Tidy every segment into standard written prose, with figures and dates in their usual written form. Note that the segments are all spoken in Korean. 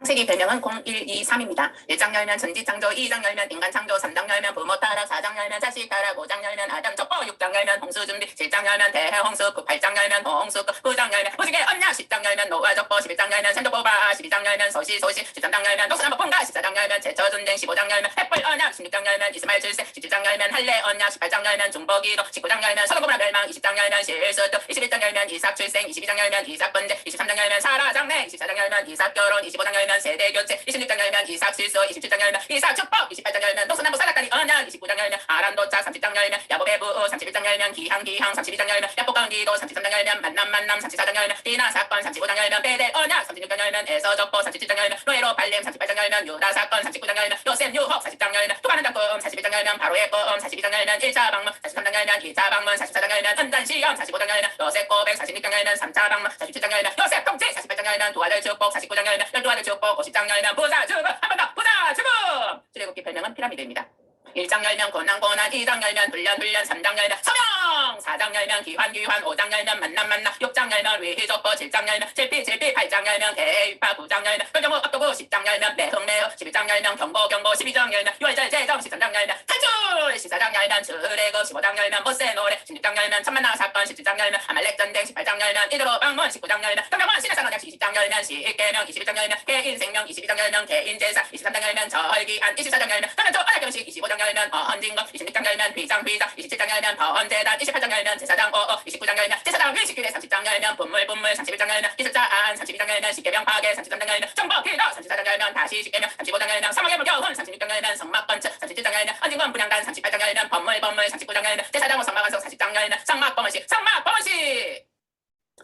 창세기 별명은 0123입니다. 1장 열면 천지창조, 2장 열면 인간창조, 3장 열면 부모 타락, 4장 열면 자식 타락, 5장 열면 아담 족보, 6장 열면 홍수준비, 7장 열면 대홍수, 8장 열면 홍수, 9장 열면 무지개 언약, 10장 열면 노아 족보, 11장 열면 생존보바, 12장 열면 소시, 13장 열면 독수나무 폰가, 14장 열면 제처전쟁, 15장 열면 햇불 언약, 16장 열면 이스마엘 출세, 17장 열면 할례 언약, 18장 열면 중보기도, 19장 열면 서로고문화 멸망, 20장 열면 실수도, 21장 열면 이삭 출생, 22장 열면 이삭 번제, 23장 열면 사라 장래, 24장 열면 이삭 결혼, 25장 열면 세대 교체, 26장 열면 이삭 실수, 27장 열면 이삭 축복, 28장 열면 독수나무 사닥다리 언약, 29장 열면 아람 도착, 30장 열면 야곱의 부호, 31장 열면 기항, 32장 열면 야복강 기도, 33장 열면 만남, 34장 열면 디나 사건, 35장 열면 베델 언약, 36장 열면 에서 족보, 37장 열면 노예로 발림, 38장 열면 유다 사건, 39장 열면 요셉 유혹, 40장 열면 두가는 작품, 41장 열면 바로의 꿈, 42장 열면 1차 방문, 43장 열면 2차 방문, 44장 열면 은단 시험, 45장 열면 요셉 고백, 46장 열면 3차 방문, 47장 열면 요셉 통치, 48장 열면 두 아들 축복, 49장 열면 12아들 축복, 50장 열면 부자 죽음, 한 번 더 부자 죽음. 출애굽기 별명은 피라미드입니다. 1장 열면 고난, 2장 열면 훈련, 3장 열면 서명, 4장 열면 기환, 5장 열면 만남, 6장 열면 위희족보, 7장 열면 질피, 8장 열면 대입파, 9장 열면 별정무 압도구, 10장 열면 매흥, 11장 열면 경고, 12장 열면 유월절 제정, 13장 열면 탈출, 14장 열면 출애굽, 15장 열면 모세 노래, 16장 열면 천만나 사건, 17장 열면 아말렉 전쟁, 18장 열면 이드로 방문, 19장 열면 경영원 신의 언약, 20장 열면 시계명, 21장 열면 개인 생명, 22장 열면 개인 제사, 23장 열면 절기안, 24장 열면 하나조 언약 결식, 25장 열면 헌진거, 26장 열면 휘장, 27장 열면 헌재단, 28장 열면 제사장 29장 열면 제사장 위식규례, 30장 열면 분물, 31장 열면 기술자 안, 32장 열면 십계명 파괴, 33장 열면 정복기도, 34장 열면 다시 십계명, 35장 열면 사막의 물겨운, 36장 열면 성막건축, 37장 열면 헌진건 분양단, 38장 열면 법물, 39장 열면 제사장 성막완성, 40장 열면 성막범원식,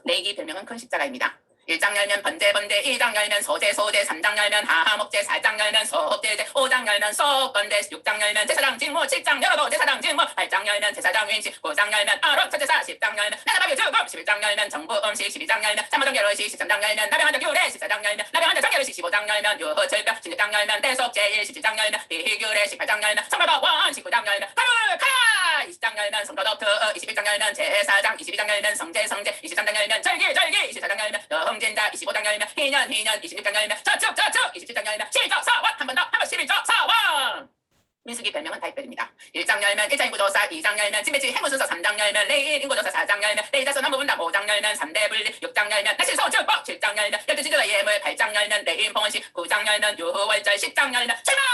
레이기 별명은 큰 십자가입니다. 1장 열면 번제, 2장 열면 소제, 3장 열면 하목제, 4장 열면 소업제제, 5장 열면 소건제, 6장 열면 제사장 직무, 7장 열어도 제사장 직무, 8장 열면 제사장 위식, 9장 열면 아론 첫제사, 10장 열면 나라박의 죽음, 11장 열면 정부 음식, 12장 열면 참모정 결혼식, 13장 열면 나병한적 유래, 14장 열면 나병한적 정결혼식, 15장 열면 유허철벽, 16장 열면 대속 제일, 17장 열면 비희규례, 18장 열면 성도덕 원, 19장 열면 가라, 20장 열면 성도덕 트, 21장 열면 제사장, 22장 열면 성제, 23장 열면 절기, 24장 열면 흥진자, 25장 열면 희년, 26장 열면 저축, 27장 열면 실적 사원, 한 번 더, 11적 사원. 민수기 별명은 다이별입니다. 1장 열면 1차 인구조사, 2장 열면 진배지 해무순서, 3장 열면 레인 인구조사, 4장 열면 레이자서 남부분담, 5장 열면 3대 분리, 6장 열면 내신소축법, 7장 열면 열두지도자 예물, 8장 열면 레인 봉헌식, 9장 열면 유후월절, 10장 열면 출발,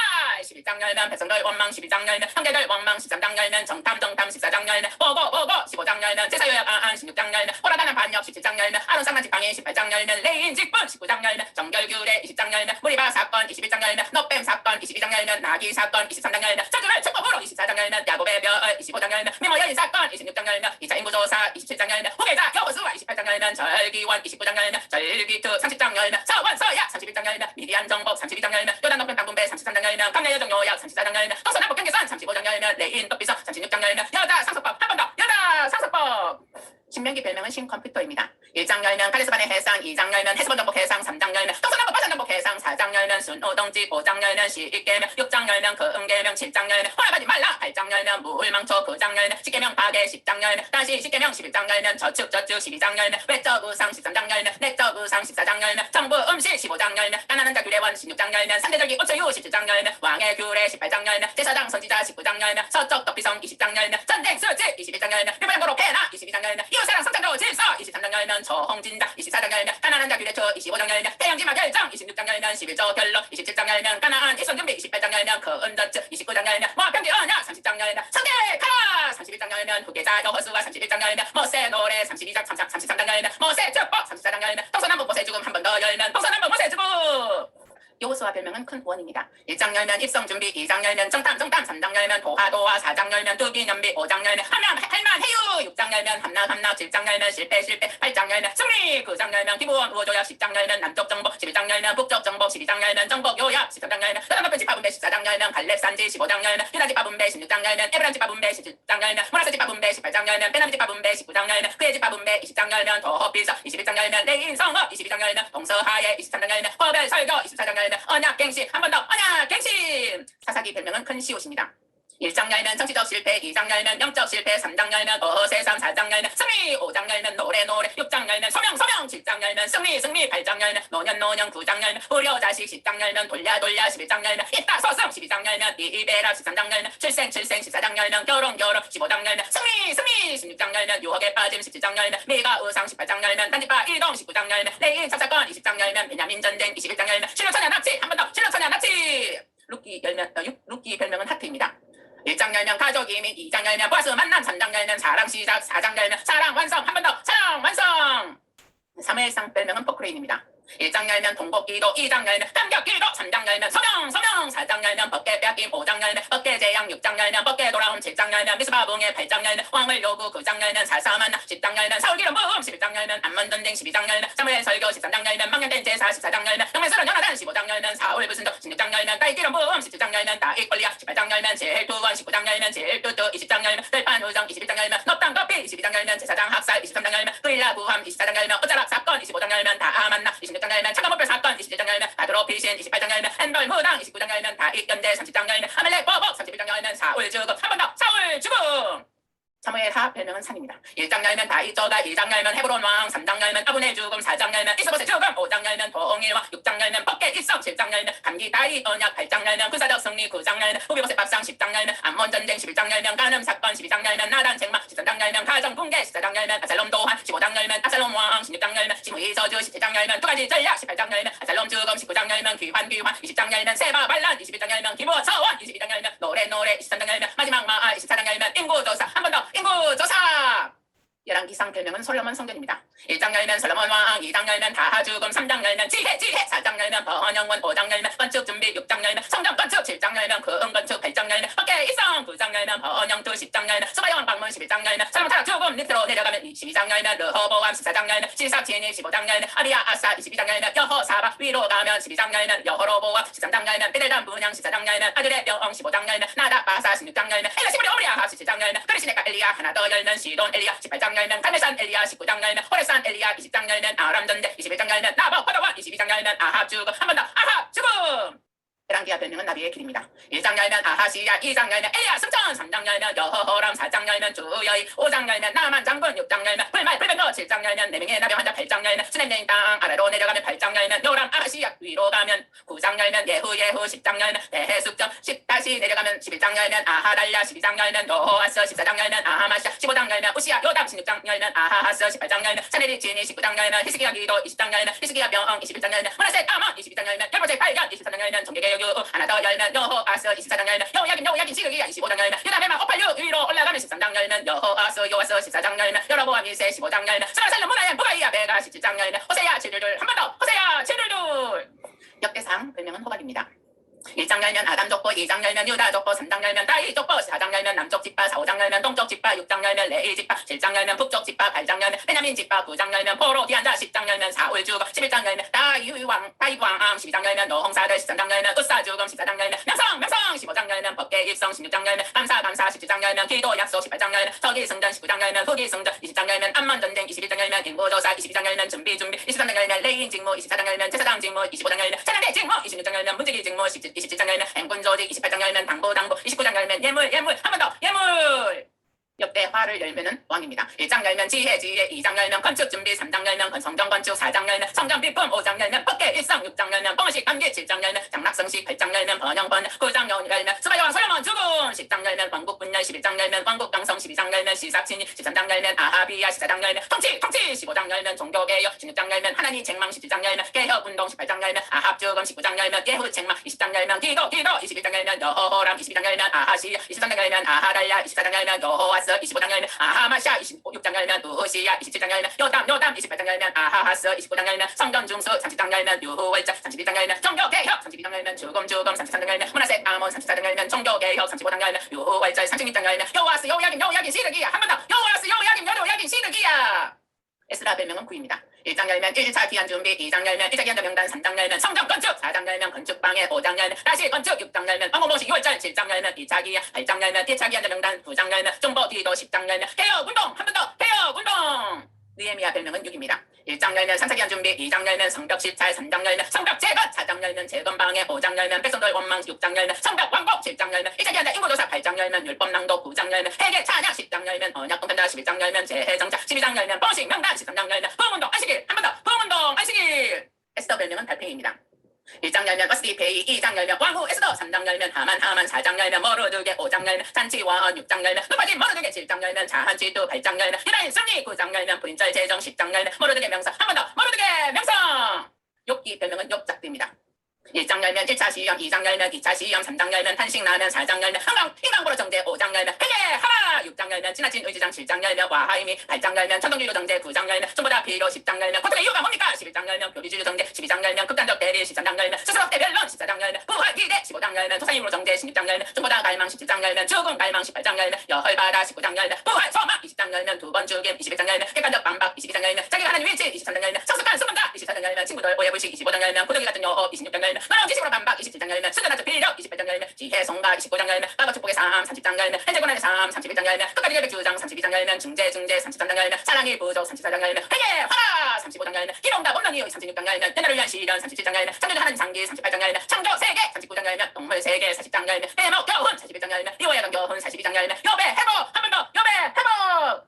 11장 열면 백성들 원망, 12장 열면 황제들 원망, 13장 열면 정탐, 14장 열면 보고, 15장 열면 제사요약 안, 16장 열면 호라다는 반역, 17장 열면 아론상난 직방인, 18장 열면 레인 직분, 19장 열면 정결규례, 20장 열면 무리바 사건, 21장 열면 넉뱀 사건, 22장 열면 나기 사건, 23장 열면 자주를 축복으로, 24장 열면 야곱의 별, 25장 열면 미모 여인 사건, 26장 열면 2차 인구조사, 27장 열면 후계자 여호수아, 28장 열면 절기원, 29장 열면 절기투, 30장 열면 서원 서약, 31장 열면 미디안 정복, 32장 열면 요단 높은 땅분배, 33장 열면 강내여정 요약, 34장 열면 동서남북 경계선, 35장 열면 레인 떡비서, 36장 열면 여자 상속법, 한 번 더 여자 상속법. 신명기 별명은 신컴퓨터입니다. 1장 열면 갈레스반의 해상, 2장 열면 해수본 정복 해상, 3장 열면 동서남북 파산 정복 해상, 4장 열면 순호동지, 5장 열면 시익계명, 6장 열면 금계명, 7장 열면 허락하지 말라, 8장 열면 무울망초, 9장 열면 십계명 파괴, 10장 열면 다시 십계명, 11장 열면 저축, 12장 열면 외적 우상, 13장 열면 내적 우상, 14장 열면 정부 음식, 15장 열면 가난한 자 규례원, 16장 열면 상대절기 우체유, 17장 열면 왕의 규례, 18장 열면 제사장 선지자, 19장 열면 서적 덕비성, 20장 열면 전쟁 수직, 21장 열면 유무양도로 패나, 22장 열면 이웃사랑 성장도 질서, 23장 열면 저홍진자, 24장 열면 가난한 자 규례처, 25장 열면 태양지마 결정, 26장 열면 11조 결론, 27장 열면 가나안 일선 준비, 28장 열면 거은저츠, 29장 열면 모평기 언약, 30장 열면 성대카라, 31장 열면 후계자 여호수아, 31장 열면 모세 노래, 32장 33장 열면 모세 축복, 34장 열면 동서남북 모세 죽음, 한 번 더 열면 동서남북 모세 죽음. 여호수아 별명은 큰 구원입니다. 1장 열면 입성 준비, 2장 열면 정탐, 3장 열면 도하, 4장 열면 두기연비, 5장 열면 할만, 해유, 6장 열면 함락, 7장 열면 실패, 8장 열면 승리, 9장 열면 기부원, 우호조약, 10장 열면 남쪽 정복, 11장 열면 북쪽 정복, 12장 열면 정복 요약, 13장 열면 너단높은 집합분배, 14장 열면 갈렙산지, 15장 열면 유다 집합분배, 16장 열면 에브람 집합분배, 17장 열면 모라스 집합분배, 18장 열면 베나미 집합분배, 19장 열면 그의 집합분배, 20장 열면 도허비서, 21장 열면 레인 성업, 22장 열면 동서하예, 23장 열면 허벨 설교, 24장 열면 언약갱신, 한 번 더 언약갱신. 사사기 별명은 큰 시옷입니다. 1장 열면 정치적 실패, 2장 열면 영적 실패, 3장 열면 거세상, 4장 열면 승리, 5장 열면 노래, 6장 열면 소명, 7장 열면 승리, 8장 열면 노년, 9장 열면 우려 자식, 10장 열면 돌려, 11장 열면 있다 소승, 12장 열면 이배라, 13장 열면 출생, 14장 열면 결혼, 15장 열면 승리, 16장 열면 유혹에 빠짐, 17장 열면 미가 우상, 18장 열면 단지파 이동, 19장 열면 레인 참사건, 20장 열면 베냐민 전쟁, 21장 열면 신료천야 납치, 한 번 더 신료천야 납치. 루키 별명은 하트입니다. 1장 열면 가족 이민, 2장 열면 보스 만남, 3장 열면 사랑 시작, 4장 열면 사랑 완성, 한 번 더 사랑 완성. 사무엘상 별명은 포크레인입니다. 1장 열면 동복기도, 2장 열면 감격기도, 3장 열면 소명, 4장 열면 법계 뺏김, 5장 열면 법계 재앙, 6장 열면 법계 돌아옴, 7장 열면 미스바붕의 8장 열면 왕을 요구, 9장 열면 살사만나, 10장 열면 서울기름 부음, 11장 열면 암문전쟁, 12장 열면 사무엘 설교, 13장 열면 망령된 제사, 14장 열면 영매스런 연하단, 15장 열면 사울 불순도, 16장 열면 따이기름 부음, 17장 열면 따익권리야, 18장 열면 제일투원, 19장 열면 제일투투, 20장 열면 들판우정, 21장 열면 넙당 커피, 22장 열면 제사장 학살, 23장 열면 의라 부함, 24장 열면 어쩌락 사건, 25장 열면 다 만나, 26장 열면 차가목별 사건, 27장 열면 다드로 피신, 28장 열면 엔돌 무당, 29장 열면 다익연대, 30장 열면 아멜렉 보복, 31장 열면 사울 죽음, 한 번 더 사울 죽음. 사무엘 하 별명은 산입니다. 1장 열면 다이저다, 2장 열면 헤브론 왕, 3장 열면 아브넬 죽음, 4장 열면 이스보셋 죽음, 5장 열면 동일왕, 6장 열면 법계 일성, 7장 열면 감기 다이 언약, 8장 열면 군사적 승리, 9장 열면 후비보셋 밥상, 10장 열면 암몬 전쟁, 11장 열면 간음 사건, 12장 열면 나단 책망, 13장 열면 가정 붕괴, 14장 열면 아살롬 도한, 15장 열면 아살롬 왕, 16장 열면 지무이 저주, 17장 열면 두 가지 전략, 18장 열면 아살롬 죽음, 19장 열면 귀환, 20장 열면 세바 반란, 21장 열면 기부 서원, 22장 열면 노래, 23장 열면 마지막 마을, 24장 열면 인구조사, 한 번 더 인구조사. 열왕기상 별명은 솔로몬 성전입니다. 1장 열면 솔로몬 왕, 2장 열면 다하 죽음, 3장 열면 지혜, 4장 열면 번영원, 5장 열면 건축 준비, 6장 열면 성전 건축, 7장 열면 그 건축, 8장 열면 법계 일성, 9장 열면 번영투, 10장 열면 수바영 방문, 11장 열면 사람 타락 죽음, 밑으로 내려가면 22장 열면 르호보암, 14장 열면 실삭진이, 15장 열면 아비야 아사, 22장 열면 여호사박, 위로 가면 12장 열면 여호로보암, 13장 열면 베델단 분양, 14장 열면 아들의 병, 15장 열면 나다 바사, 16장 열면 엘라시브리 오므리아, 17장 열면 그리시네가 엘리야, 하나 더 열면 시돈 엘리야, 18장 열면 갈멜산 엘리야, 19장 열면 호레산 엘리야, 20장 열면 아람 전쟁, 21장 열면 나복 바다원, 22장 열면 아합 죽음, 한 번 더 아합 죽음. 에랑기야 별명은 나비의 길입니다. 1장 열면 아하시야, 2장 열면 엘리야 승천, 3장 열면 여호람, 4장 열면 주여이, 5장 열면 나만 장군, 6장 열면 불말 불변도, 7장 열면 4명의 나병 환자, 8장 열면 스냅네인 땅 아래로 내려가면 8장 열면 요람 아하시야, 위로 가면 9장 열면 예후 10장 열면 대해숙점, 10 다시 내려가면 11장 열면 아하달랴, 12장 열면 여호아스, 14장 열면 아하마시아, 15장 열면 우시야 요담, 16장 열면 아하하스, 18장 열면 사네리 진이, 19장 열면 히스기야 기도, 20장 열면 히스기야 병, 21장 열면 문하셋 아몬, 22장 열면 열번째 발견, 23장 열면 정계개혁 하나 더 열면 여호아스, 24장 열면 여호야긴 시그기야, 25장 열면 유다메마 오팔류 위로 올라가면 13장 열면 여호아스 요아스, 14장 열면 여로보암 1세, 15장 열면 스라살름 문하얀 부가이야 베가, 17장 열면 호세야 722, 한 번 더 호세야 722. 역대상 별명은 호박입니다. 1장 열면 아담 족보, 2장 열면 유다 족보, 3장 열면 다윗 족보, 4장 열면 남쪽 집파, 4, 5장 열면 동쪽 집파, 6장 열면 레위 집파, 7장 열면 북쪽 집파, 8장 열면 베냐민 집파, 9장 열면 포로 디안자, 10장 열면 사울 죽음, 11장 열면 다윗왕, 12장 열면 노홍사들, 13장 열면 으사 죽음, 14장 열면 명성, 15장 열면 법계 입성, 16장 열면 감사, 17장 열면 기도 약속, 18장 열면 서기 승전, 19장 열면 후기 승전, 20장 열면 암만 전쟁, 21장 열면 인구조사, 22장 열면 준비, 23장 열면 레인 직무, 24장 열면 제사장 직무, 25장 열면 찬양대 직무, 26장 열면 문지기 직무, 27장 열면 행군조직, 28장 열면 당부, 29장 열면 예물, 한 번 더 예물. 역대 화를 열면은 왕입니다. 1장 열면 지혜, 2장 열면 건축 준비, 3장 열면 성전 건축, 4장 열면 성전 비품, 5장 열면 법계 일성, 6장 열면 봉식 감기, 7장 열면 장락성식, 8장 열면 번영 9장 열면 수바여왕 솔로몬 죽음, 10장 열면 왕국 분열, 11장 열면 왕국 강성, 12장 열면 시삭친이, 13장 열면 아하비야, 14장 열면 통치, 15장 열면 종교개혁, 16장 열면 하나님 책망, 17장 열면 개혁운동, 18장 열면 아합 죽음, 19장 열면 예후 책망, 20장 열면 기도, 21장 열면 여호람, 22장 열면 아하시야, 23장 열면 아하달랴, 24장 열면 여호아스, 25장 열면 아하마샤, 26장 열면 우시야, 27장 열면 요담, 28장 열면 아하하스, 29장 열면 성전 중수, 30장 열면 유월자, 31장 열면 종교개혁, 32장 열면 죽음, 33장 열면 문하셋 아몬, 34장 열면 종교개혁, 35장 열면 유월자, 36장 열면 여호아스, 여호야긴 시드기야, 한 번 더 여호아스, 여호야긴 시드기야. 에스라 별명은 구입니다. 1장 열면 1차 기한 준비, 2장 열면 1차 기한 명단, 3장 열면 성전 건축, 4장 열면 건축방해, 5장 열면 다시 건축, 6장 열면 방공모식 6월절, 7장 열면 2차 기한, 8장 열면 1차 기한 명단, 9장 열면 정보 뒤도, 10장 열면 개혁운동, 한 번 더 개혁운동. 느헤미야 별명은 6입니다. 1장 열면 산사기한 준비, 2장 열면 성벽 실찰, 3장 열면 성벽 재건, 4장 열면 재건방해, 5장 열면 백성들 원망, 6장 열면 성벽 왕복, 7장 열면 1장 열면 인고조사, 8장 열면 율법 낭독, 9장 열면 회개 찬양, 10장 열면 언약 공편자, 11장 열면 재해정자, 12장 열면 번식 명단, 13장 열면 부흥운동 안식일, 한 번 더 부흥운동 안식일. 에스더 별명은 달팽이입니다. 1장 열면 어스디페이, 2장 열면 왕후 에스더, 3장 열면 하만, 4장 열면 머르드게, 5장 열면 잔치원, 6장 열면 높아진 머르드게, 7장 열면 자한지도, 8장 열면 유다인 승리, 9장 열면 불인절 제정, 10장 열면 머르드게 명성, 한 번 더 머르드게 명성. 욥기 별명은 욥작대입니다. 1장 열면 1차 시험, 2장 열면 2차 시험, 3장 열면 한식 라면, 4장 열면 인강보로 정제, 5장 열면 회개하라, 6장 열면 지나친 의지장, 7장 열면 와하이미, 8장 열면 천동주의로 정제, 9장 열면 전보다 비로, 10장 열면 고통의 이유가 뭡니까, 11장 열면 교리주의로 정제, 12장 열면 극단적 대리, 13장 열면 스스로 대변론, 14장 열면 부활 기대, 15장 열면 토사임으로 정제, 16장 열면 전보다 갈망, 17장 열면 죽음 갈망, 18장 열면 여헐바다, 19장 열면 부활 소망, 20장 열면 두 번 죽임, 21장 열면 객관적 반박, 22장 열면 자기가 하나님 위치, 23장 열면 성숙한 수문다, 24장 열면 친구들 오해불식, 25장 열면 고독이 같은 여호, 26장 열면 너는 지식으로 반박, 27장 열면 순전한 비력, 28장 열면 지혜 성가, 29장 열면 마법 축복의 삶, 30장 열면 현재권한의 삶, 31장 열면 끝까지 결백주장, 32장 열면 중재 33장 열면 사랑의 부족, 34장 열면 회개 화라, 35장 열면 기동다 본능이, 36장 열면 연나를 위한 시련, 37장 열면 창조주 하나님 상기, 38장 열면 창조 세계, 39장 열면 동물 세계, 40장 열면 해목 교훈, 41장 열면 리워야던 교훈, 42장 열면 요배 해복, 한 번 더 요배 해복.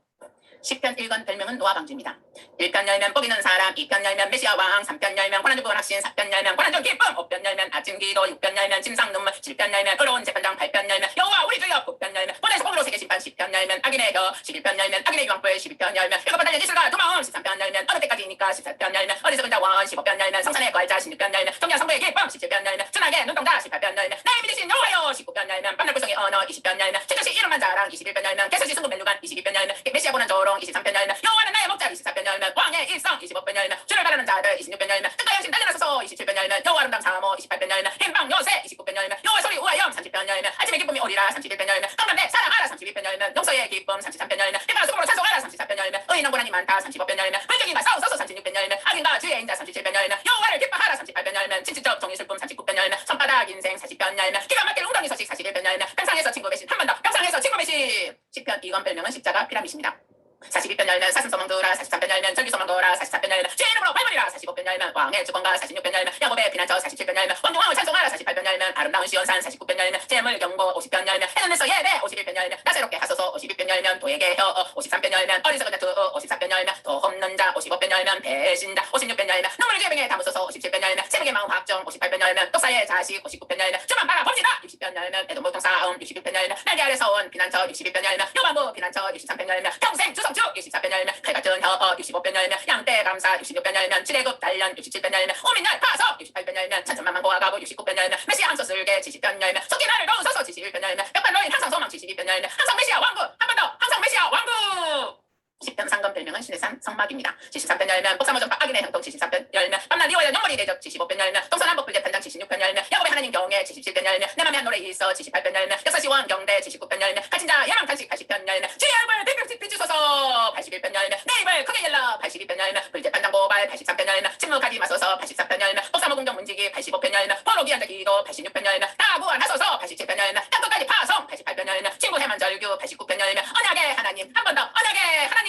10편 1권 별명은 노아방주입니다. 1편 열면 뽀기는 사람, 2편 열면 메시아 왕, 3편 열면 고난주부 학신, 4편 열면 고난중 기쁨, 5편 열면 아침 기도, 6편 열면 침상 눈물, 7편 열면 의로운 재판장, 8편 열면 여호와 우리 주여, 9편 열면 보내서 복으로 세계 심판, 10편 열면 악인의 혀, 11편 열면 악인의 유황불, 12편 열면 7번 달린 이슬과 두마음, 13편 열면 어느 때까지니까, 14편 열면 어리석은 자원, 15편 열면 성산의 거할자, 16편 열면 동양 성부의 기쁨, 17편 열면 천하게 눈동자, 18편 열면 나의 믿으신 여호와여, 19편 열면 밤낮 불성의 언어, 20편 열면 최저시 이름만 자랑, 21편 열면 개수시 승부 멜루간, 22편 열면 메시아 보는 조롱, 23편 열면 여호와는 나의 목자, 24편 열면 왕의 일성, 25편 열면 주를 바라는 자들, 26편 열면 뜻과 양심 달려나서서, 27편 열면 여호와 아름다움 사모, 28편 열면 행방 요새, 29편 열면 여호와 소리 우아염, 30편 열면 아침의 기쁨이 오리라, 31편 열면 강남내 사랑하라, 32편 열면 용서의 기쁨, 33편 열면 빛바라 수고로 찬송하라, 34편 열면 의인은 고난이 많다, 35편 열면 불경인과 싸우소서, 36편 열면 악인과 주의 인자, 37편 열면 여호와를 기뻐하라, 38편 열면 친친적 종이 슬픔, 39편 열면 손바닥 인생, 40편 열면 기가 막힐 웅덩이 소식, 41편 열면 평상에서 친구 배신, 한 번 더 평상에서 친구 배신. 10편 2권 별명은 십자가 피라밋입니다. 42편 열면 사슴 소망두라, 43편 열면 절기 소망도라, 44편 열면 주의 이름으로 발문이라, 45편 열면 왕의 주권과, 46편 열면 야곱의 피난처, 47편 열면 왕중왕을 찬송하라, 48편 열면 아름다운 시온산, 49편 열면 재물 경고, 50편 열면 헤르네서 예배, 51편 열면 나새롭게 하소서, 52편 열면 도에게 혀, 53편 열면 어리석은 자투, 54편 열면 도 없는 자, 55편 열면 배신자, 56편 열면 눈물을 죄병에 담으소서, 57편 열면 세목의 마음 확정, 58편 열면 독사의 자식, 59편 열면 주만 바라 봅시다, 60편 열면 애동보통 싸움, 61편 열면 날개 아래서 온 피난처, 62편 열면 요반부 피난처, 63편 열면 평생 주성주, 64편 열면 칼같은 혀, 65편 열면 양떼 감사, 66편 열면 지뢰급 단련, 67편 열면 오민열 파석, 68편 열면 천천만만 고아가고, 69편 열면 메시아 항소 쓸개, 70편 열면 속기나를 넣으소서, 71편 열면 백반로인 항상 소망, 72편 열면 항상 메시아 왕국, 한 번 더 항상 메시아 왕국. 10편 상금 별명은 신의 산 성막입니다. 73편 열면 복사모전파 악인의 형통, 74편 열면 밤낮 리워야 영머리 대적, 75편 열면 동서남북 불대판장, 76편 열면 야곱의 하나님 경애, 77편 열면 내 맘에 한 노래 있어, 78편 열면 역사시원 경대, 79편 열면 갇힌자 야망 탄식, 80편 열면 주의 얼굴 백백씩 비추소서, 81편 열면 내 입을 크게 열라, 82편 열면 불대판장 고발, 83편 열면 침묵하지 마소서, 84편 열면 복사모 공정 문지기, 85편 열면 포로기 한자 기도, 86편 열면 다 구원하소서, 87편 열면 땅끝까지 파송, 88편 열면 친구 해만 절규, 89편 열면 언약의 하나님, 한 번 더 언약의 하나님.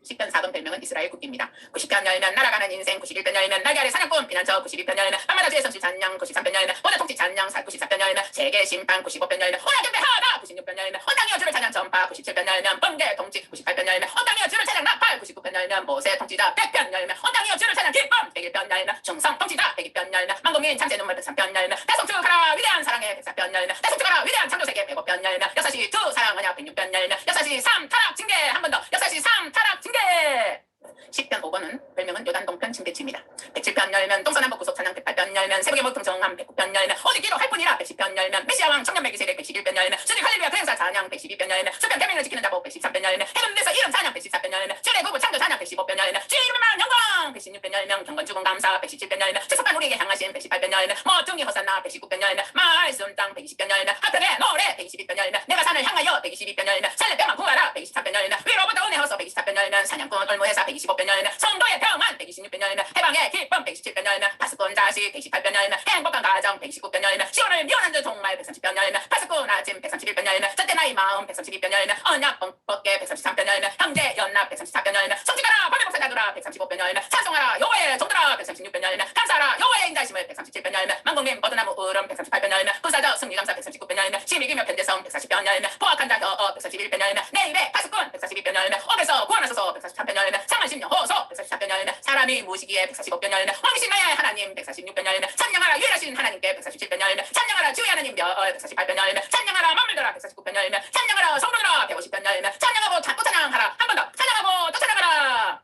10편 4권 별명은 이스라엘 국기입니다. 90편 열면 날아가는 인생, 91편 열면 날개 아래 사냥꾼 피난처, 92편 열면 밤마다 주의 성실 찬양, 93편 열면 원자 통치 찬양, 94편 열면 세계 심판, 95편 열면 혼란 경배하다, 96편 열면 헌당이여 주를 찬양 전파, 97편 열면 번개 통치, 98편 열면 헌당이여 주를 찬양 나팔, 99편 열면 모세 통치자, 100편 열면 헌당이여 주를 찬양 기쁨, 101편 열면 충성 통치자, 102편 열면 만국민 창제 눈물, 103편 열면 대성축하라 위대한 사랑의 104편 열면 대성축하라 위대한 창조세계, 105편 열면 역사시 2 사랑하냐, 106편 열면 역사시 3 타락 징계, 한 번 더 역사시 3 타락 징계. 10편 5권은 별명은 요단동편 침대치입니다. 107편 열면 동서남북 구속 찬양, 108편 열면 세복의 모퉁 정함, 109편 열면 오직 기로 할 뿐이라, 110편 열면 메시아왕 청년 매기세력, 111편 열면 수직 할렐루야 그행사 찬양, 112편 열면 수편 계명을 지키는 자복, 113편 열면 해군에서 이름 찬양, 114편 열면 주의 구부 창조 찬양, 115편 열면 주의 이름만 영광, 열명 116편 열명 경건 죽은 감사 117편 열명 책석판 우리에게 향하신 118편 열명 모퉁이 호산나 119편 열명 말씀 땅 120편 열명 하평의 노래 122편 열명 내가 산을 향하여 122편 열명 살레병만 구하라 124편 열명 위로부터 은혜 허서 124편 열명 사냥꾼 올무회사 125편 열명 성도의 평안 126편 열명 해방의 기쁨 117편 열명 파수꾼 자식 118편 열명 행복한 가정 119편 열명 시온을 미워하는 듯 정말 130편 열명 파수꾼 아침 131편 열명 첫째 나이 마음 132편 열명 언약 뻥뻑게 133편 열명 형제 연합 134편 열명 성직하라 밤의 목사 나두라 135편 열명 찬송하라 여호와의 종들아 136편 열명 감사하라 여호와의 인자심을 137편 열명 만국민 버드나무 울음 138편 열명 부사적 승리감사 139편 열명 심의기며 편대성 140편 열명 포악한다 겨어 141편 열명 내 입에 파수꾼 142편 열명 옥에서 구원하소서 143편 열명 상한심령 호소 144편 열명 사람이 무시기에 145편 열명 왕이신 나의 하나님 146편 열명 찬양하라 유일하신 하나님께 147편 열명 찬양하라 주의 하나님 별 148편 열명 찬양하라 만물들아 149편 열명 찬양하라 성도들아 150편 열명 찬양하고 또 찬양하라 한 번 더 찬양하고 또 찬양하라.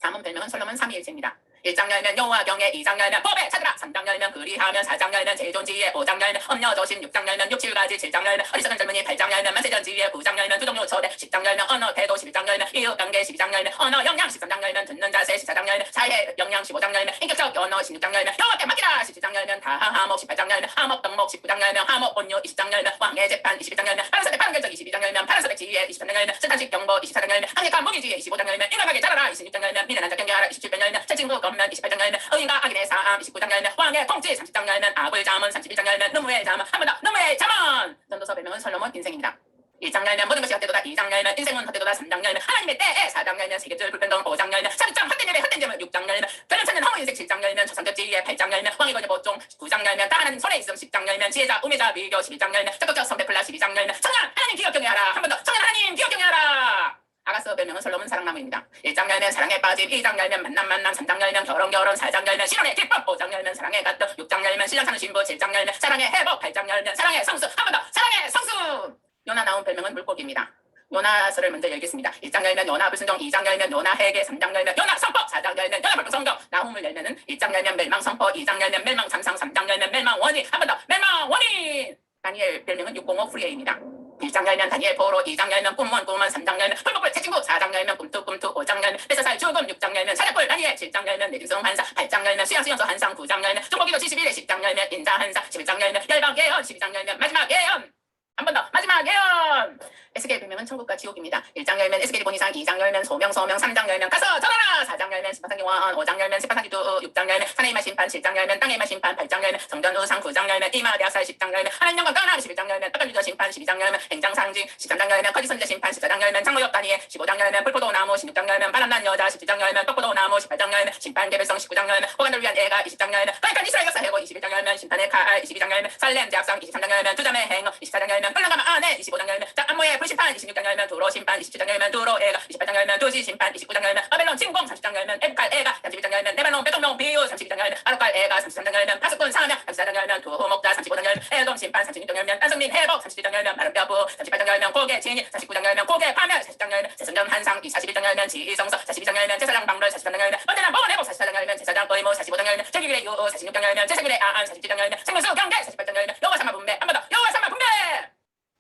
잠언 별명은 솔로몬 삼위일체입니다. 1장 열면 여호와 경외 2장 열면 법에 찾으라 3장 열면 그리하면 4장 열면 제존지혜 5장 열면 엄려조심 6장 열면 6, 7가지 7장 열면 어리석은 젊은이 8장 열면 만세전지혜 9장 열면 두종류 초대 10장 열면 언어 태도 11장 열면 이웃관계 12장 열면 언어 역량 13장 열면 듣는 자세 14장 열면 사회 역량 15장 열면 인격적 언어 16장 열면 여호와께 맡기라 17장 열면 다항 하목 18장 열면 하목 덕목 19장 열면 하목 온유 20장 열면 왕의 재판 21장 열면 파란사대 파란결정 22장 열면 파란사대 지혜 23장 열면 스탄식 경보 24장 열면 강력한 무기지혜 25장 열면 인간하게 자라라 26장 열면 미련한 자 경계하라 27편 열면 채찍무 검면 28장 열면 의인과 악인의 싸움 29장 열면 왕의 통치 30장 열면 아굴 잠언 31장 열면 눈무의 잠언 한 번 더 눈무의 잠언. 전도서 별명은 솔로몬 인생입니다. 1장 열면 모든 것이 헛되도다 2장 열면 인생은 헛되도다 3장 열면 하나님의 때에 4장 열면 세계줄 불평등 5장 열면 사직장 헛된 예배 헛된 점은 6장 열면 별을 찾는 허무 인생 7장 열면 초상접지에 8장 열면 왕의 권위 보종 9장 열면 다 하나님 손에 있음 10장 열면 지혜자 우매자 미교 11장 열면 적극적 선배플라 12장 열면 청년 하나님 기업 경외하라 한 번 더 청년 하나님 기업 경외하라. 아가서 별명은 솔로몬 사랑나무입니다. 1장 열면 사랑에 빠짐 2장 열면 만남 3장 열면 결혼 4장 열면 신혼의 기쁨 5장 열면 사랑의 가득 6장 열면 신랑 찾는 신부 7장 열면 사랑의 회복 8장 열면 사랑의 성수 한 번 더 사랑의 성수. 요나 나온 별명은 물고기입니다. 요나서를 먼저 열겠습니다. 1장 열면 요나 불순종 2장 열면 요나 회개 3장 열면 요나 선포 4장 열면 요나 불평 성경 나훔을 열면은 1장 열면 멸망 선포 2장 열면 멸망 참상 3장 열면 멸망 원인 한 번 더 멸망 원인. 다니엘 별명은 605 후리에입니다. 1장 열면 다니엘 보로 2장 열면 꿈원 3장 열면 풀복불 채찍무 4장 열면 꿈투 5장 열면 뱃사살 죽음 6장 열면 사자뿔 다니엘 7장 열면 내중성 한사 8장 열면 수양수양서 한상 9장 열면 중보기도 71에 10장 열면 인자 한사 11장 열면 열방 예언 12장 열면 마지막 예언 한 번 더 마지막 예언. 에스겔 별명은 천국과 지옥입니다. 1장 열면 에스겔이 본 이상 2장 열면 소명 3장 열면 가서 전하라 4장 열면 십파상기 왕 5장 열면 십파상기 두 6장 열면 산의 임하 심판 7장 열면 땅의 임하 심판 8장 열면 성전 우상 9장 열면 이마 대학살 10장 열면 하나님 영광 떠나 11장 열면 떡갈유저 심판 12장 열면 행장상징 13장 열면 거짓선지자 심판 14장 열면 장로역 다니엘 15장 열면 불포도 나무 16장 열면 바람난 여자 17장 열면 떡포도 나무 18장 열면 심판 개별성 19장 열면 호간을 위한 애가 20장 열면 거룩한 이스라엘 역사 해고 21장 열면 심판의 칼 22장 열면 살렘 대학상 23장 열면 두자매 행어 24장 열면 끌려가면 안에 25장 열면 안모의 불심판 26장 열면 두로 심판 27장 열면 두로 애가 28장 열면 두지 심판 29장 열면 바벨론 침공 30장 열면 에브칼 애가 32장 열면 네발론 베동명 비유 32장 열면 아루칼 애가 33장 열면 파수꾼 상하명 34장 열면 두호목자 35장 열면 에돔 심판 36장 열면 안성민 회복 37장 열면 마른뼈부 38장 열면 고개 진이 49장 열면 고개 파멸 40장 열면 세선전 한상 41장 열면 지성서 42장 열면 제사장 방를 43장 열면 언제나 먹은 회복 44장 열면 제사장 의무 45장 열면 제기일의 유우 46장 열면 제사기일의 아안 47장 열면 생명수 경계 48장 열면 여호와 삼마 분배 한 번 더 여호와 삼마 분배.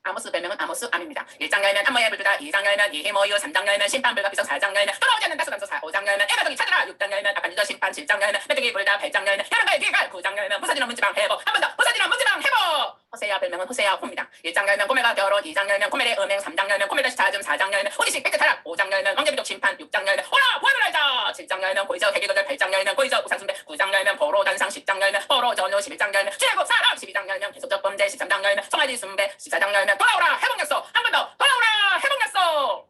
아모스 별명은 아모스 암입니다. 1장 열면 암모의 불두다 2장 열면 이히모유 3장 열면 심판 불가피성 4장 열면 돌아오지 않는 다소담소 5장 열면 애가족이 찾으라 6장 열면 아칸유저 심판 7장 열면 메뚜기 불다 8장 열면 여름가의 기갈 9장 열면 부서지는 문지방 회복 한 번 더 부서지는 문지방 회복. 호세야 별명은 호세야 호입니다. 1장 열면 고멜과 결혼 2장 열면 고멜의 음행 3장 열면 고멜 다시 다즘 4장 열면 오지식 뺏겨타락 5장 열면 왕제비족 심판 6장 열면 오라 부활을 알자 7장 열면 고이저 대기거절 8장 열면 고이저 우상숭배 9장 열면 보로 단상 10장 열면 보로 전후 11장 열면 최고 사람 12장 열면 계속적 범죄 13장 열면 송아지 숭배 14장 열면 돌아오라 회복약속 한 번 더 돌아오라 회복약속.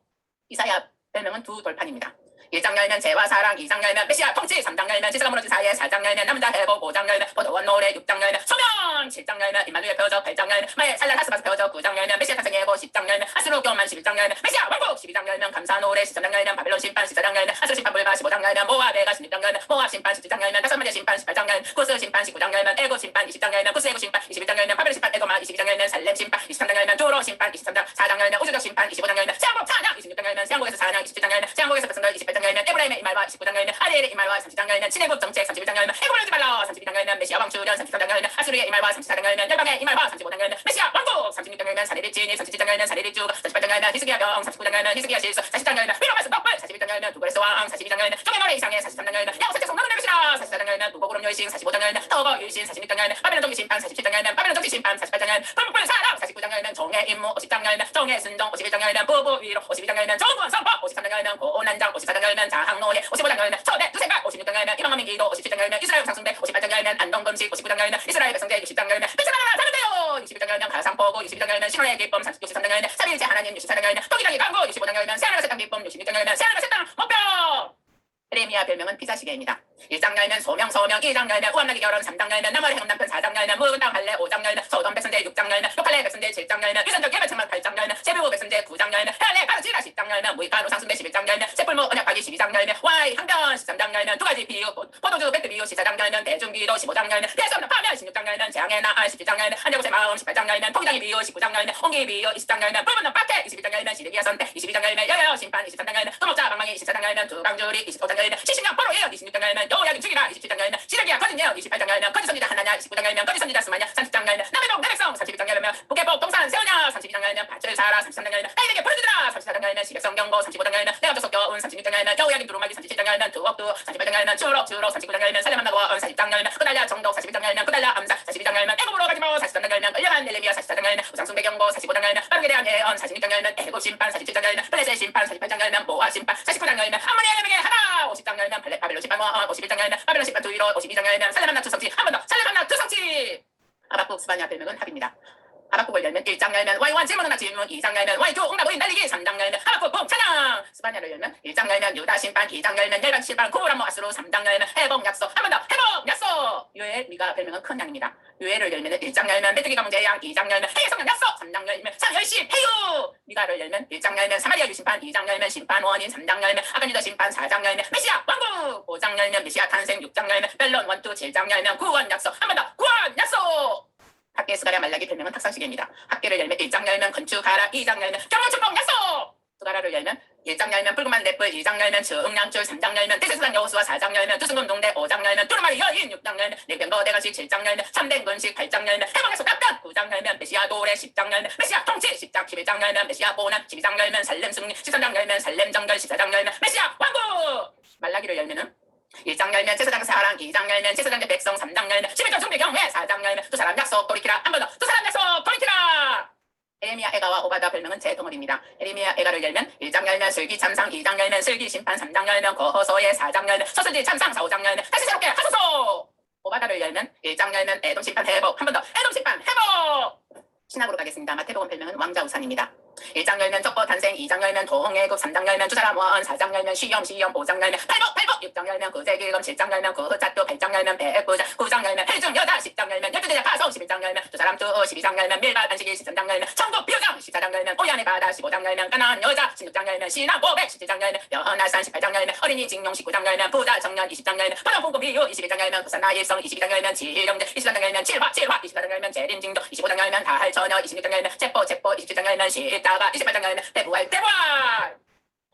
이사야 별명은 두 돌판입니다. 1장 열면 재와 사랑 2장 열면 메시아 통치 3장 열면 지사가 무너진 사이에 4장 열면 남은 자 회복 5장 열면 포도원 노래 6장 열면 소명 7장 열면 임마누엘 표적 8장 열면 마의 살랄 하스바스 표적 9장 열면 메시아 탄생 예고 10장 열면 아스루 교만 11장 열면 메시아 왕국 12장 열면 감사 노래 13장 열면 바벨론 심판 14장 열면 아스루 심판 불가 15장 열면 모압 애가 16장 열면 모압 심판 17장 열면 다섯 번째 심판 18장 열면 구스 심판 19장 열면 애고 심판 20장 열면 구스 애고 심판 21장 열면 바벨론 심판 애고마 22장 열면 살렘 심판 23장 열면 두로 심판 23장 4장 열면 우주적 심판 25장 열면 세왕국 찬양 26장 열면 세왕국에서 찬양 27장 열면 세왕국에서 백성들 28장 열면 에브라임의 이말과 29장 열면 아리엘의 이말과 30장 열면 친해국 정책 31장 열면 애고를 하지 말라 32장 열면 메시아 왕 출현 33장 열면 아수르의 이말과 34장 열면 열방의 이말과 35장 열면 메시아 왕국 36장 열면 사내리 진이 37장 열면 사내리 쭉 48장 열면 히스기야 병 39장 열면 히스기야 실수 40장 열면 위로 말씀 덕불 41장 열면 두고레스 왕 42장 열면 종의 노래 이상의 43장 열면 야곱의 열면 무고구름 요이신 45장 열면 터거 유이신 46장 열면 바벨론 정기 심판 47장 열면 바벨론 정기 심판 48장 열면 불목불 사람 49장 열면 종의 임무 50장 열면 종의 순종 51장 열면 부부 위로 52장 열면 정권 선포 53장 열면 고난장 54장 열면 자항노예 55장 열면 초대 두생각 56장 열면 이방만민 기도 57장 열면 이스라엘 상승배 58장 열면 안동금식 59장 열면 이스라엘 백성제 60장 열면 백성하나 다른데요 61장 열면 가상포고 62장 열면 신혼의 기쁨 63장 열면 삼일째 하나님 64장 열면 토기장의 광고 65장 열면 새하늘과 새 땅 기쁨 66장 열면 새하늘과 새 땅 목표 에레미야 별명은 피사시계입니다. 1장 열면 소명 2장 열면 우암나기 결혼 3장 열면 나머리 행운 남편 4장 열면 묵은 땅 할래 5장 열면 소돔 백성제 6장 열면 욕할래 백성제 7장 열면 유선적 예배청만 8장 열면 제비우 백성제 9장 열면 해할래 가르치라 10장 열면 무익한 우상순배 11장 열면 셋불무 언약하기 12장 열면 와이 항변 13장 열면 두 가지 비유 포도주 배트 비유 14장 열면 대중기도 15장 열면 대수없는 파면 16장 열면 재앙의 나알 17장 열면 한여고의 마음 18장 열면 통장의 비유 19장 열면 홍기 비유 20장 열면 불붙는 박해 21장 열면 시드기야 선택 22장 열면 여여 심판 23장 열면 도목자 방망이 24장 열면 두강줄이 25장 열면 70년 포로 예언 26장 열면 여호야긴 죽이라 27장 열면 시드기야 거짓 예언 28장 열면 거짓 선지자 하나냐 29장 열면 거짓 선지자 스마냐 30장 열면 남해동 내백성 31장 열면 북해복 동산 세우냐 32장 열면 밭을 사라 33장 열면 나에게 보여주라 34장 열면 시백성 경고 35장 열면 내가 접속 겨운 36장 열면 여호야긴 두루마기 37장 열면 두억두 38장 열면 주록 39장 열면 살려 만나고 언 40장 열면 그달랴 정독 41장 열면 그달랴 암사 42장 열면 애국으로 가지마 43장 열면 끌려간 엘레미야 44장 열면 우상숭배 경고 45장 열면 빠르게 대한 예언 46장 열면 애국 심판 47장 열면 블레셋 심판 48장 열면 모압 심판 49장 열면 아모니 엘레미게 하나 50장 열면 바벨론 심판 모함 51장 열면 바벨론 심판 두위로 52장 열면 살려 만나 투성치 한 번 더 살려 만나 투성치 아바국 스바냐 별명은 합입니다. 하박국을 열면 1장 열면 와이완 질문하나 질문 2장 열면 와이두 옹나보인 날리기 3장 열면 하박국 봄 찬양 스바냐를 열면 1장 열면 유다 심판 2장 열면 열방 실반 구람모 아스로 3장 열면 해복 약속 한 번 더 해복 약속 유엘 미가 별명은 큰 양입니다. 유엘을 열면 1장 열면 메뚜기 가문제양 2장 열면 해의 성령 약속 3장 열면 삼열시 해유 미가를 열면 1장 열면 사마리아 유심판 2장 열면 심판 원인 3장 열면 아간유다 심판 4장 열면 메시아 왕국 5장 열면 메시아 탄생 6장 열면 벨론 원투 7장 열면 구원 약속 한 번 더 구원 약속 학계 스가랴 말라기 별명은 탁상시계입니다. 학계를 열면 1장 열면 건축하라 2장 열면 경원축복 약속 스가랴를 열면 1장 열면 붉은만 랩불 2장 열면 저음량줄 3장 열면 대세수상 여호수아 4장 열면 두승금 동대 5장 열면 두루마리 여인 6장 열면 냉병거 대관식 7장 열면 참된 군식 8장 열면 해방약속 답변 9장 열면 메시아 도래 10장 열면 메시아 통치 10장 11장 열면 메시아 보난 12장 열면 살렘 승리 13장 열면 살렘 정결 14장 열면 메시아 왕국 말라기를 열면은 1장 열면 제사장 사랑 2장 열면 제사장의 백성 3장 열면 11조 준비 경회 4장 열면 두 사람 약속 돌이키라 한 번 더 두 사람 약속 돌이키라 에레미야 에가와 오바다 별명은 제 덩어리입니다. 에레미야 에가를 열면 1장 열면 슬기 참상 2장 열면 슬기 심판 3장 열면 거호소의 4장 열면 서슬지 참상 4장 열면 다시 새롭게 하소서 오바다를 열면 1장 열면 에돔 심판 회복 한 번 더 에돔 심판 회복 신학으로 가겠습니다. 마태복음 별명은 왕자 우산입니다. 1장 열면 족보 탄생 2장 열면 동해국 3장 열면 주사람 원 4장 열면 시험 5장 열면 팔복 6장 열면 구제길검 7장 열면 구자도 8장 열면 백부자 9장 열면 해중 여자 10장 열면 12제자 파송 11장 열면 두사람 투 12장 열면 밀밭 안식일 13장 열면 천국 비유장 14장 열면 오야의 바다 15장 열면 가나안 여자 16장 열면 신앙 고백 17장 열면 여헌날산 18장 열면 어린이 징용 19장 열면 부자 청년 20장 열면 바람풍고 비유 21장 열면 부산나 일성 22장 열면 지령제 23장 열면 칠화 24장 열면 재림징도 25장 열면 다할처녀 26장 열면 체포 27장 열면 십자가 28장 열면 대부활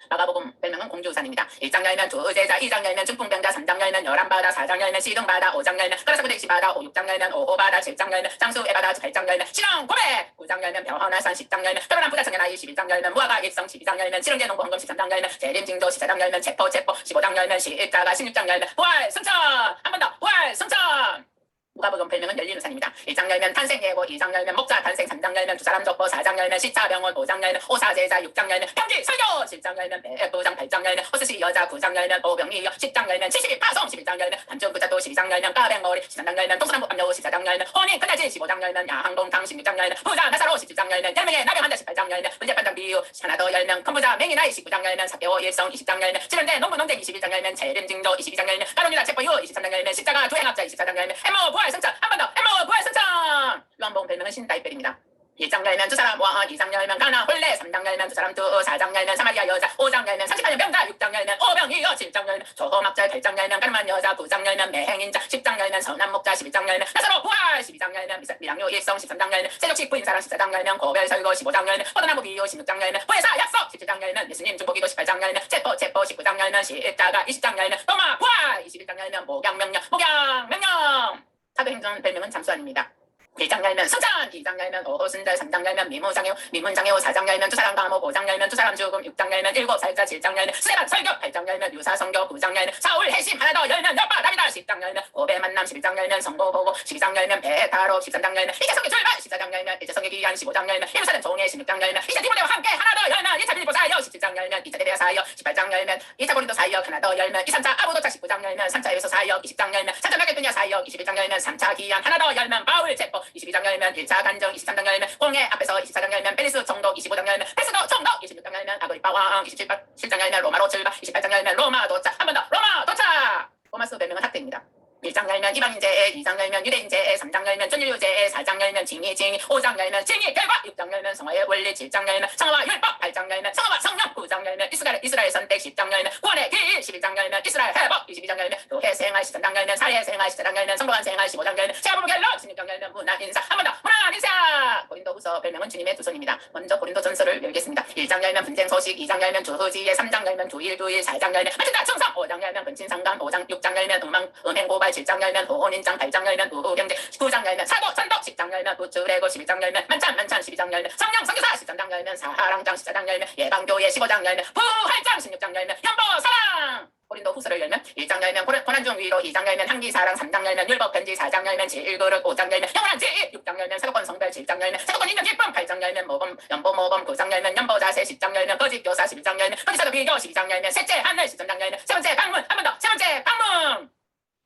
마가복음 별명은 공주우산입니다. 1장 열면 두제자 2장 열면 중풍병자 3장 열면 열한바다 4장 열면 시둥바다 5장 열면 가라사구대시바다 6장 열면 오호바다 7장 열면 장수에바다 8장 열면 신앙 고백 9장 열면 병헌화산 10장 열면 떠나는 부자청의 나이 11장 열면 무화과 입성 12장 열면 실흥제 농부헌금 13장 열면 재림징도 14장 열면 체포 15장 열면 십자가 16장 열면 부활 승천 한 번 더 부활 승천 누가복음 별명은 열린우산입니다. 1장 열면 탄생예고 2장 열면 목자 탄생 3장 열면 두사람 족보 4장 열면 시차병원 5장 열면 오사제자 6장 열면 평지 설교 7장 열면 백부장 8장 열면 호스시 여자 9장 열면 오병이여 10장 열면 70 파송 11장 열면 반중부자도 12장 열면 까백머리 13장 열면 동서남북 압류 14장 열면 혼인 끝나지 15장 열면 야항동탕 16장 열면 부자 나사로 17장 열면 10명의 나병한다 18장 열면 문제판장 비유 하나 더 열면 큰부자 맹인아이 19장 열면 사개오 일성 20장 열면 지른대 농부 논쟁 21장 열면 재림징도 22장 열면 가론이나 체포유 23장 열면 십자가 두행합자 24장 열면 해모 부활 승천 한 번 더 해모 부활 승천 요한복음 별명은 신다이벨입니다. 1장 열면 두사람 와한 2장 열면 가나 홀레 3장 열면 두사람 두 4장 열면 사마리아 여자 5장 열면 38년 병자 6장 열면 오병이어 7장 열면 조호막자 8장 열면 가늠한 여자 9장 열면 매행인자 10장 열면 선한 목자 11장 열면 나사로 부활 12장 열면 미랑요 일성 13장 열면 세족식 부인사랑 14장 열면 고별 설거 15장 열면 포도나무 비유 16장 열면 부회사 약속 17장 열면 예수님 중보기도 18장 열면 체포 19장 열면 십자가 20장 열면 도마 부활 21장 열면 목양명령 사도행전 별명은 잠수함입니다. 1장 열면 승천, 2장 열면 오호순절, 3장 열면 미문장애우, 4장 열면 두 사람 감옥, 5장 열면 두 사람 죽음, 6장 열면 7살자, 7장 열면 수레반 설교, 8장 열면 유사성교, 9장 열면 사울 해심, 하나 더 열면 여빠 다비다, 10장 열면 고배 만남, 11장 열면 성도 보고, 12장 열면 배타로, 13장 열면 이재성의 출발, 14장 열면 이재성의 기한, 15장 열면 예루살렘 종의, 16장 열면 이제 디모데와 함께 하나 더 열면 2차 빌립보 사역, 17장 열면 2차 대베아 사역, 18장 열면 2차 고린도 사역, 하나 더 열면 2, 3차 아부도착, 19장 열면 3차 에베소 사역, 20장 열면 3차 마게도냐 사역, 21장 열면 3차 기한, 하나 더 열면 바울 체포, 22장 열면 1차 간정, 23장 열면 공회 앞에서, 24장 열면 벨리스 총독, 25장 열면 페스도 총독, 26장 열면 아그리파 왕, 27장 열면 로마로 출발, 28장 열면 로마 도착, 한 번 더 로마 도착. 로마서 별명은 학대입니다. 1장 열면 이방인제에, 2장 열면 유대인제에, 3장 열면 전율유제에, 4장 열면 징의, 5장 열면 징의 결과, 6장 열면 성화의 원리, 7장 열면 성화와 율법, 8장 열면 성화와 성령, 9장 열면 이스라엘 선택, 10장 열면 구원의 길, 11장 열면 이스라엘 회복, 22장 열면 교회 생활, 13장 열면 사례 생활, 14장 열면 성도한 생활, 15장 열면 제가부부 결론, 16장 열면 문안 인사, 한 번 더 문안 인사. 고린도후서 별명은 주님의 두 손입니다. 먼저 고린도전서를 열겠습니다. 1장 열면 분쟁 소식, 2장 열면 주후지혜, 3장 열면 두일, 4장 열면 마친다 충성, 5장 열면 근친상감, 6장 열면 음행 고발, 7장 열면 호혼인장, 8장 열면 우후경제, 9장 열면 사도 전도, 10장 열면 우주레고, 11장 열면 만찬, 12장 열면 성령 선교사, 13장 열면 사랑장, 14장 열면 예방교회, 15장 열면 부활장, 16장 열면 연보 사랑. 고린도 후서를 열면 1장 열면 고난중 위로, 2장 열면 향기 사랑, 3장 열면 율법 편지, 4장 열면 제일그릇, 5장 열면 영원한 제일, 6장 열면 사도권 성별, 7장 열면 사도권 인정 기쁨, 8장 열면 모범 연보 모범, 9장 열면 연보 자세, 10장 열면 거짓 교사, 11장 열면 거짓사도 비교, 12장 열면 셋째 하늘, 13장 열면 세 번째 방문, 한 번 더 세 번째 방문.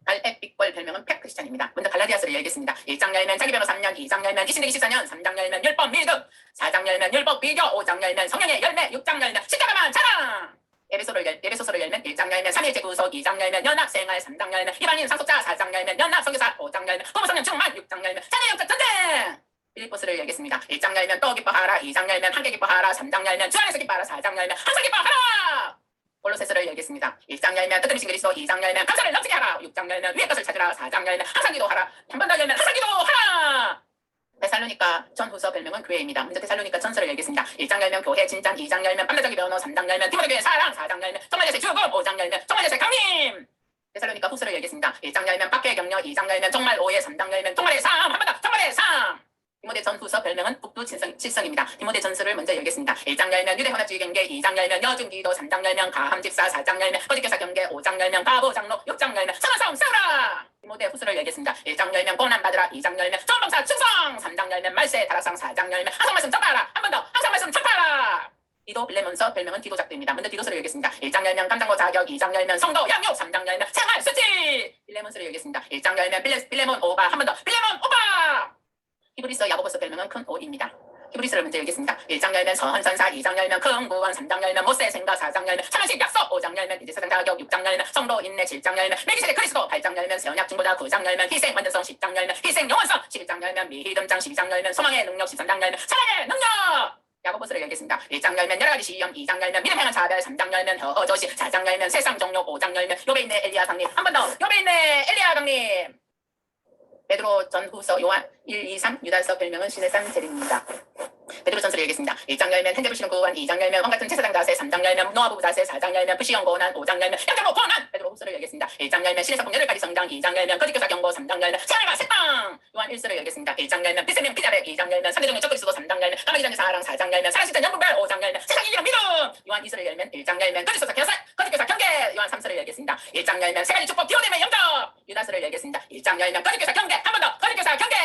갈에픽벌 별명은 팩크리스찬입니다. 먼저 갈라디아서를 열겠습니다. 1장 열면 자기 변호 3년, 2장 열면 이신되기 14년, 3장 열면 율법 믿음, 4장 열면 율법 비교, 5장 열면 성령의 열매, 6장 열면 십자가만 자랑. 에베소서를 열면 1장 열면 3일째 구속, 2장 열면 연합생활, 3장 열면 이방인 상속자, 4장 열면 연합선교사, 5장 열면 부모성령 충만, 6장 열면 자녀영적 전쟁. 빌립보서를 열겠습니다. 1장 열면 또 기뻐하라, 2장 열면 함께 기뻐하라, 3장 열면 주 안에서 기뻐하라, 4장 열면 항상 기뻐하라. 골로새서를 열겠습니다. 1장 열면 뜻대로 신 그리스도, 2장 열면 감사를 넘치게 하라, 6장 열면 위의 것을 찾으라, 4장 열면 항상 기도하라, 한 번 더 열면 항상 기도하라. 데살로니가 전후서 별명은 교회입니다. 먼저 데살로니가 전서를 열겠습니다. 1장 열면 교회 진짠, 2장 열면 밤낮자기 변호, 3장 열면 디모데교회 사랑, 4장 열면 정말제세 죽음, 5장 열면 정말제세 강림. 데살로니가 후서를 열겠습니다. 1장 열면 박해 격려, 2장 열면 정말 오해, 3장 열면 정말의 삶, 한 번 더 정말의 삶. 디모데 전후서 별명은 북두 칠성입니다. 디모데 전서를 먼저 열겠습니다. 1장 열면 유대혼합주의 경계, 2장 열면 여중기도, 3장 열면 가함집사, 4장 열면 거짓교사 경계, 5장 열면 바보 장로, 6장 열면 선한 싸움 싸우라. 디모데 후서를 열겠습니다. 1장 열면 고난받으라, 2장 열면 전범사 충성, 3장 열면 말세 다락상, 4장 열면 항상 말씀 전파하라, 한 번 더 항상 말씀 전파하라. 디도 빌레몬서 별명은 디도작도입니다. 먼저 디도서를 열겠습니다. 1장 열면 감장고 자격, 2장 열면 성도 양육, 3장 열면 생활 수지. 빌레몬서를 열겠습니다. 1장 열면 빌레몬 오바, 한 번 더 빌레몬 오바. 히브리서 야고보서 별명은 큰 옷입니다. 히브리서를 먼저 열겠습니다. 1장 열면 선선사, 2장 열면 큰 구원, 3장 열면 모세 생각, 4장 열면 찬양식 약속, 5장 열면 이제사장 자격, 6장 열면 성도 인내, 7장 열면 멜기세덱 그리스도, 8장 열면 세언약 중보자, 9장 열면 희생 완전성, 10장 열면 희생 영원성, 11장 열면 미희덤장, 12장 열면 소망의 능력, 13장 열면 사랑의 능력. 야고보서를 열겠습니다. 1장 열면 여러가지 시험, 2장 열면 믿음 행한 자별, 3장 열면 허저시, 4장 열면 세상 종료, 5장 열면 요배 있네 엘리야 강림, 한 번 더 요배 있네 엘리야 강림. 베드로 전후서 요한 1, 2, 3 유다서 별명은 신의 산 제립니다. 베드로 전서를 열겠습니다. 1장 열면 현재 불신은 구원, 2장 열면 왕같은 제사장 자세, 3장 열면 노아부 자세, 4장 열면 불시형 고난, 5장 열면 양장로 고난. 베드로 후서를 열겠습니다. 1장 열면 신의 성공 8가지 성장, 2장 열면 거짓교사 경고, 3장 열면 생활과 색방. 요한 1서를 열겠습니다. 1장 열면 빛세명 피자백, 2장 열면 상대종의 적그리스도, 3장 열면 까마귀장의 사랑, 4장 열면 사랑식전 연분별, 5장 열면 세상 이기는 믿음. 요한 2서를 열면 1장 열면 거짓교사 경계, 요한 3서를 열겠습니다. 1장 열면 세 가지 축복 디오dem의 영접. 유다서를 열겠습니다. 1장 열면 거짓교사 경계, 한 번 더 거짓교사 경계.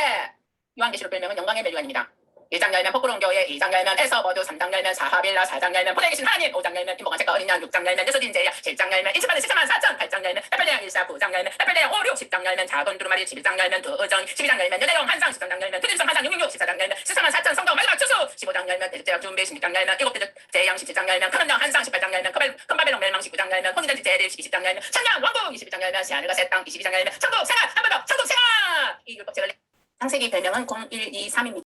요한계시록 별명은 영광의 멜류안입니다. 1장 열면 폭구론 교회, 2장 열면 에서버드, 3장 열면 사하빌라, 4장 열면 보내에 계신 하나님, 5장 열면 김복한 책과 어린 양, 6장 열면 여섯인제야, 7장 열면 인치받은 14만 4천, 8장 열면 에펠대양 1사, 9장 열면 에펠대양 5, 6, 10장 열면 작은 두루마리, 11장 열면 두의정, 12장 열면 연애용 한상, 13장 열면 두림성 한상 666, 14장 열면 14만 4천 성도 마지막 추수, 15장 열면 대제약 준비, 16장 열면 일곱대적 제양, 17장 열면 큰언정 한상, 18장 열면 큰바벨론 멸망, 19장 열면 혼인잔치 제립, 20장 열면 천년 왕국, 22장 열면 새하늘과 새 땅, 22장 열면 천국 생활, 한 번 더 천국 생활. 이 율법 책을 창세기 별명은 0123입니다.